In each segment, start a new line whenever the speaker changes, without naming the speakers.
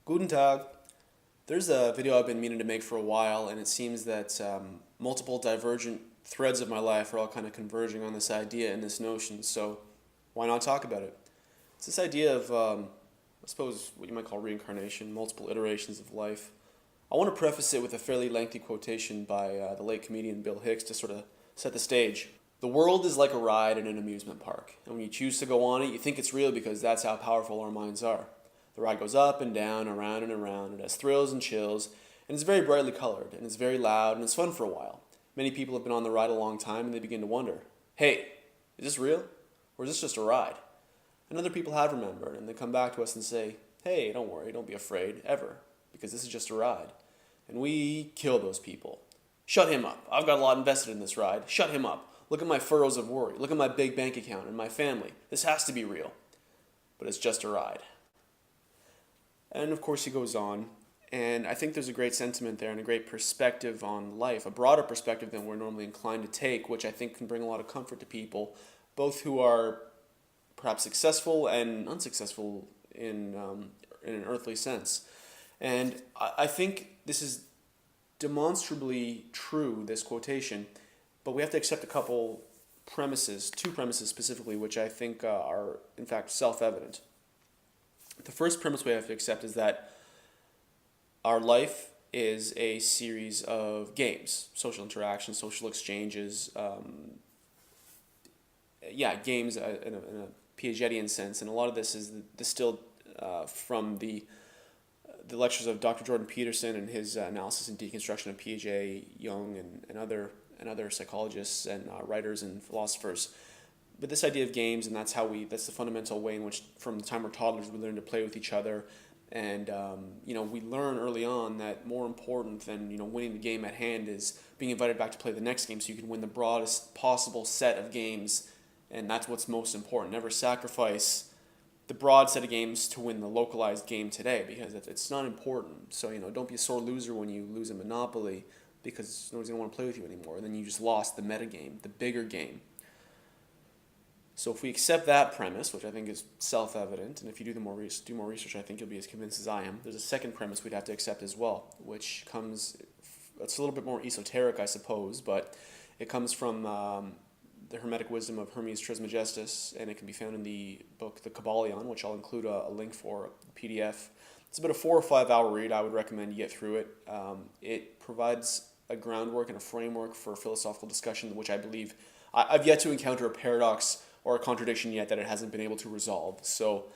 Guten Tag. There's a video I've been meaning to make for a while, and it seems that multiple divergent threads of my life are all kind of converging on this idea and this notion, so why not talk about it? It's this idea of, I suppose, what you might call reincarnation, multiple iterations of life. I want to preface it with a fairly lengthy quotation by the late comedian Bill Hicks to sort of set the stage. The world is like a ride in an amusement park, and when you choose to go on it, you think it's real because that's how powerful our minds are. The ride goes up and down, around and around. It has thrills and chills, and it's very brightly colored, and it's very loud, and it's fun for a while. Many people have been on the ride a long time, and they begin to wonder, hey, is this real? Or is this just a ride? And other people have remembered, and they come back to us and say, hey, don't worry, don't be afraid, ever, because this is just a ride. And we kill those people. Shut him up. I've got a lot invested in this ride. Shut him up. Look at my furrows of worry. Look at my big bank account and my family. This has to be real. But it's just a ride. And of course he goes on, and I think there's a great sentiment there and a great perspective on life, a broader perspective than we're normally inclined to take, which I think can bring a lot of comfort to people, both who are perhaps successful and unsuccessful in an earthly sense. And I think this is demonstrably true, this quotation, but we have to accept a couple premises, two premises specifically, which I think are in fact self-evident. The first premise we have to accept is that our life is a series of games, social interactions, social exchanges, games in a Piagetian sense, and a lot of this is distilled from the lectures of Dr. Jordan Peterson and his analysis and deconstruction of Piaget, Jung, and other psychologists and writers and philosophers. But this idea of games, and that's the fundamental way in which from the time we're toddlers we learn to play with each other, and we learn early on that more important than winning the game at hand is being invited back to play the next game so you can win the broadest possible set of games, and that's what's most important. Never sacrifice the broad set of games to win the localized game today, because it's not important. So don't be a sore loser when you lose a Monopoly because nobody's gonna want to play with you anymore, and then you just lost the meta game, the bigger game. So if we accept that premise, which I think is self-evident, and if you do more research, I think you'll be as convinced as I am. There's a second premise we'd have to accept as well, which it's a little bit more esoteric, I suppose, but it comes from the Hermetic wisdom of Hermes Trismegistus, and it can be found in the book The Kybalion, which I'll include a link for, a PDF. It's about a 4 or 5 hour read. I would recommend you get through it. It provides a groundwork and a framework for philosophical discussion, which I believe I've yet to encounter a paradox or a contradiction yet that it hasn't been able to resolve. So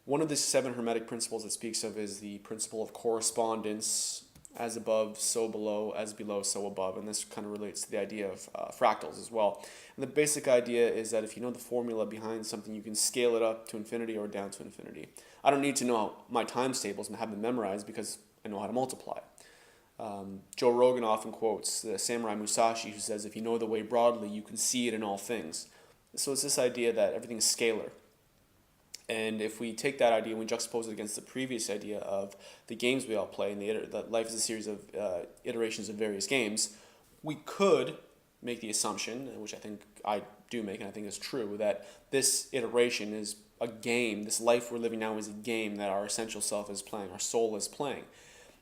one of the 7 Hermetic principles it speaks of is the principle of correspondence, as above, so below, as below, so above, and this kind of relates to the idea of fractals as well. And the basic idea is that if you know the formula behind something, you can scale it up to infinity or down to infinity. I don't need to know my times tables and have them memorized because I know how to multiply. Joe Rogan often quotes the samurai Musashi, who says, if you know the way broadly, you can see it in all things. So it's this idea that everything is scalar. And if we take that idea and we juxtapose it against the previous idea of the games we all play, and that life is a series of iterations of various games, we could make the assumption, which I think I do make and I think is true, that this iteration is a game, this life we're living now is a game that our essential self is playing, our soul is playing.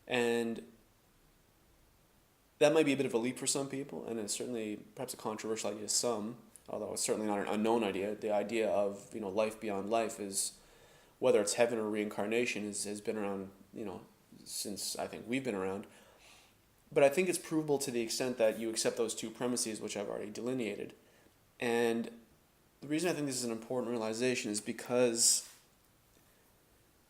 And that might be a bit of a leap for some people, and it's certainly perhaps a controversial idea to some, although it's certainly not an unknown idea. The idea of life beyond life is, whether it's heaven or reincarnation, has been around since I think we've been around. But I think it's provable to the extent that you accept those two premises, which I've already delineated. And the reason I think this is an important realization is because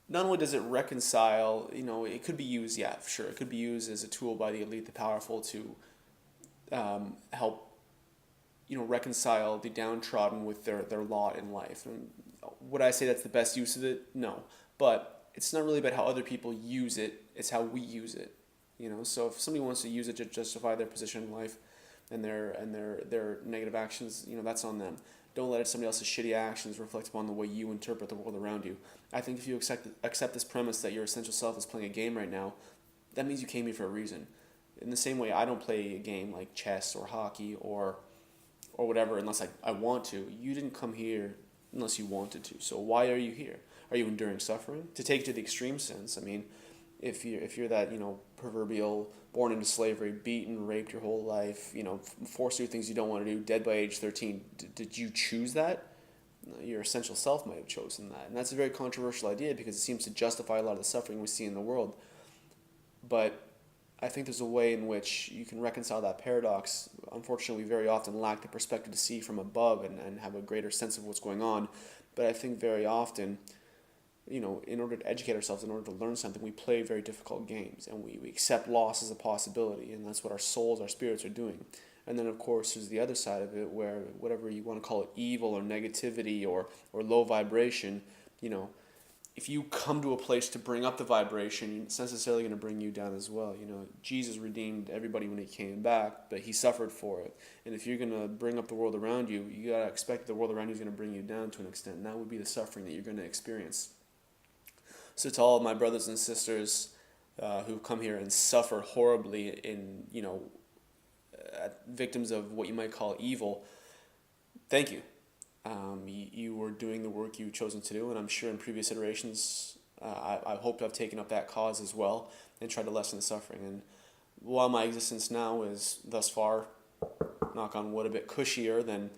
not only does it reconcile, it could be used, yeah, sure, it could be used as a tool by the elite, the powerful, to help reconcile the downtrodden with their lot in life. And would I say that's the best use of it? No. But it's not really about how other people use it, it's how we use it. So if somebody wants to use it to justify their position in life and their negative actions, that's on them. Don't let somebody else's shitty actions reflect upon the way you interpret the world around you. I think if you accept this premise that your essential self is playing a game right now, that means you came here for a reason. In the same way, I don't play a game like chess or hockey or whatever unless I want to. You didn't come here unless you wanted to. So why are you here? Are you enduring suffering? To take it to the extreme sense, I mean, if you're that, proverbial born into slavery, beaten, raped your whole life, forced to do things you don't want to do, dead by age 13, did you choose that? No, your essential self might have chosen that. And that's a very controversial idea because it seems to justify a lot of the suffering we see in the world. But I think there's a way in which you can reconcile that paradox. Unfortunately, we very often lack the perspective to see from above and have a greater sense of what's going on. But I think very often, in order to educate ourselves, in order to learn something, we play very difficult games and we accept loss as a possibility. And that's what our souls, our spirits are doing. And then, of course, there's the other side of it where whatever you want to call it, evil or negativity or low vibration, if you come to a place to bring up the vibration, it's necessarily going to bring you down as well. Jesus redeemed everybody when he came back, but he suffered for it. And if you're going to bring up the world around you, you got to expect the world around you is going to bring you down to an extent. And that would be the suffering that you're going to experience. So to all of my brothers and sisters who come here and suffer horribly in, victims of what you might call evil, thank you. You were doing the work you've chosen to do, and I'm sure in previous iterations, I hope to have taken up that cause as well and tried to lessen the suffering. And while my existence now is thus far, knock on wood, a bit cushier than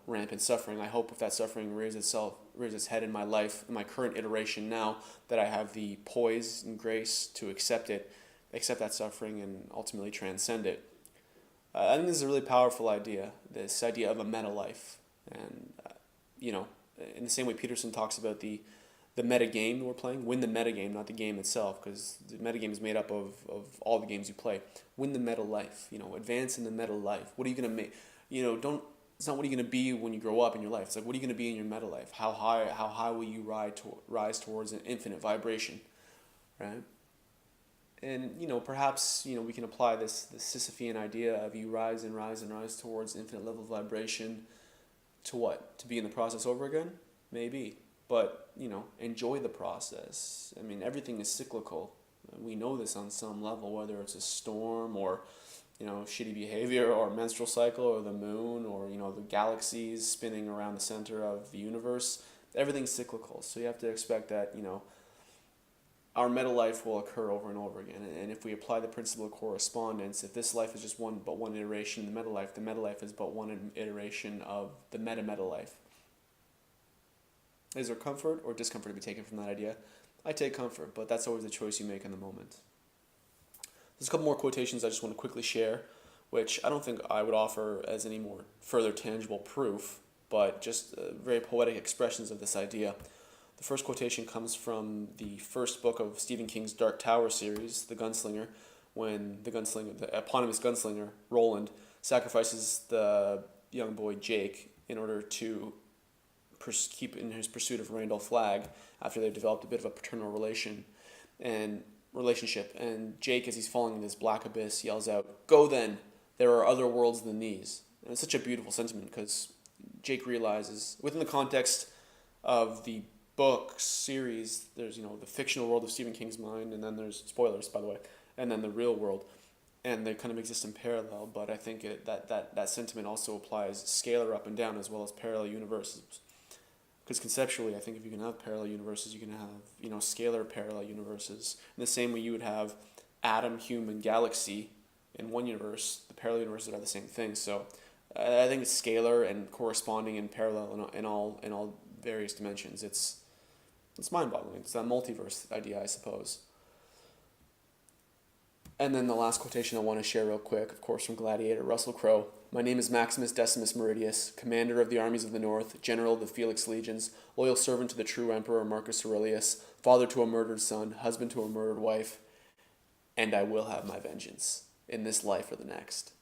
rampant suffering, I hope if that suffering raises its head in my life, in my current iteration now, that I have the poise and grace to accept that suffering, and ultimately transcend it. I think this is a really powerful idea, this idea of a meta life. And, in the same way Peterson talks about the meta game we're playing, win the meta game, not the game itself, because the meta game is made up of all the games you play. Win the meta life, advance in the meta life. What are you going to make? It's not what are you going to be when you grow up in your life. It's like, what are you going to be in your meta life? How high will you rise towards an infinite vibration, right? And, perhaps, we can apply this Sisyphean idea of you rise and rise and rise towards infinite level of vibration to what? To be in the process over again? Maybe. But, enjoy the process. I mean, everything is cyclical. We know this on some level, whether it's a storm or, shitty behavior or menstrual cycle or the moon or, the galaxies spinning around the center of the universe. Everything's cyclical. So you have to expect that, our meta life will occur over and over again. And if we apply the principle of correspondence, if this life is just one iteration in the meta life is but one iteration of the meta life. Is there comfort or discomfort to be taken from that idea? I take comfort, but that's always the choice you make in the moment. There's a couple more quotations I just want to quickly share, which I don't think I would offer as any more further tangible proof, but just very poetic expressions of this idea. The first quotation comes from the first book of Stephen King's Dark Tower series, The Gunslinger, when the eponymous gunslinger, Roland, sacrifices the young boy Jake in order to keep in his pursuit of Randall Flagg after they've developed a bit of a paternal relationship. And Jake, as he's falling in this black abyss, yells out, "Go then, there are other worlds than these." And it's such a beautiful sentiment because Jake realizes, within the context of the book series, there's the fictional world of Stephen King's mind, and then there's, spoilers by the way, and then the real world, and they kind of exist in parallel. But I think that sentiment also applies scalar up and down as well as parallel universes, because conceptually I think if you can have parallel universes, you can have scalar parallel universes. In the same way you would have atom, human, galaxy in one universe, the parallel universes are the same thing. So I think it's scalar and corresponding and parallel in all various dimensions. It's mind-boggling. It's that multiverse idea, I suppose. And then the last quotation I want to share real quick, of course, from Gladiator, Russell Crowe. "My name is Maximus Decimus Meridius, commander of the armies of the North, general of the Felix legions, loyal servant to the true emperor Marcus Aurelius, father to a murdered son, husband to a murdered wife, and I will have my vengeance in this life or the next."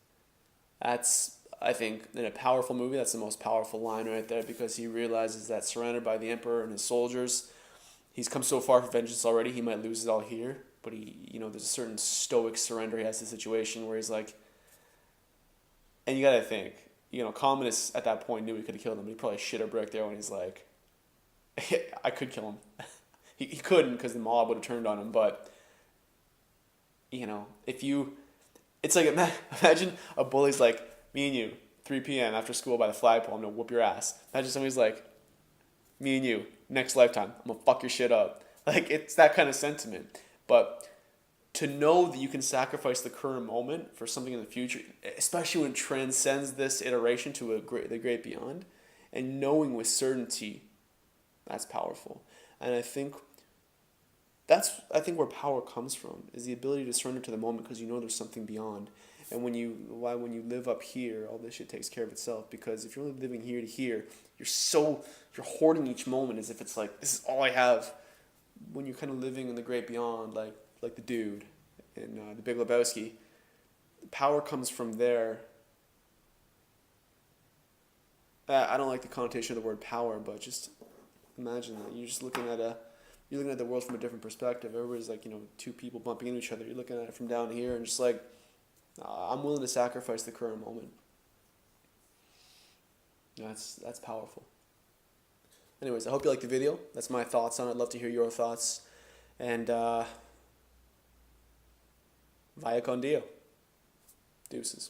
That's, I think, in a powerful movie, that's the most powerful line right there, because he realizes that surrounded by the emperor and his soldiers, he's come so far for vengeance already, he might lose it all here, but there's a certain stoic surrender he has to the situation where he's like, and you gotta think, Commodus at that point knew he could have killed him, but he probably shit a brick there when he's like, I could kill him. he couldn't because the mob would have turned on him, but, it's like, imagine a bully's like, "Me and you, 3 p.m. after school by the flagpole, I'm gonna whoop your ass." Imagine somebody's like, "Me and you, next lifetime, I'm gonna fuck your shit up." Like, it's that kind of sentiment. But to know that you can sacrifice the current moment for something in the future, especially when it transcends this iteration to the great beyond, and knowing with certainty, that's powerful. And I think where power comes from is the ability to surrender to the moment because you know there's something beyond. And when you live up here, all this shit takes care of itself. Because if you're only living here to here, you're hoarding each moment as if it's like, this is all I have. When you're kind of living in the great beyond, like the dude in the Big Lebowski, power comes from there. I don't like the connotation of the word power, but just imagine that you're just you're looking at the world from a different perspective. Everybody's like, two people bumping into each other. You're looking at it from down here and just like, I'm willing to sacrifice the current moment. That's powerful. Anyways, I hope you liked the video. That's my thoughts on it. I'd love to hear your thoughts. And vaya con Dio. Deuces.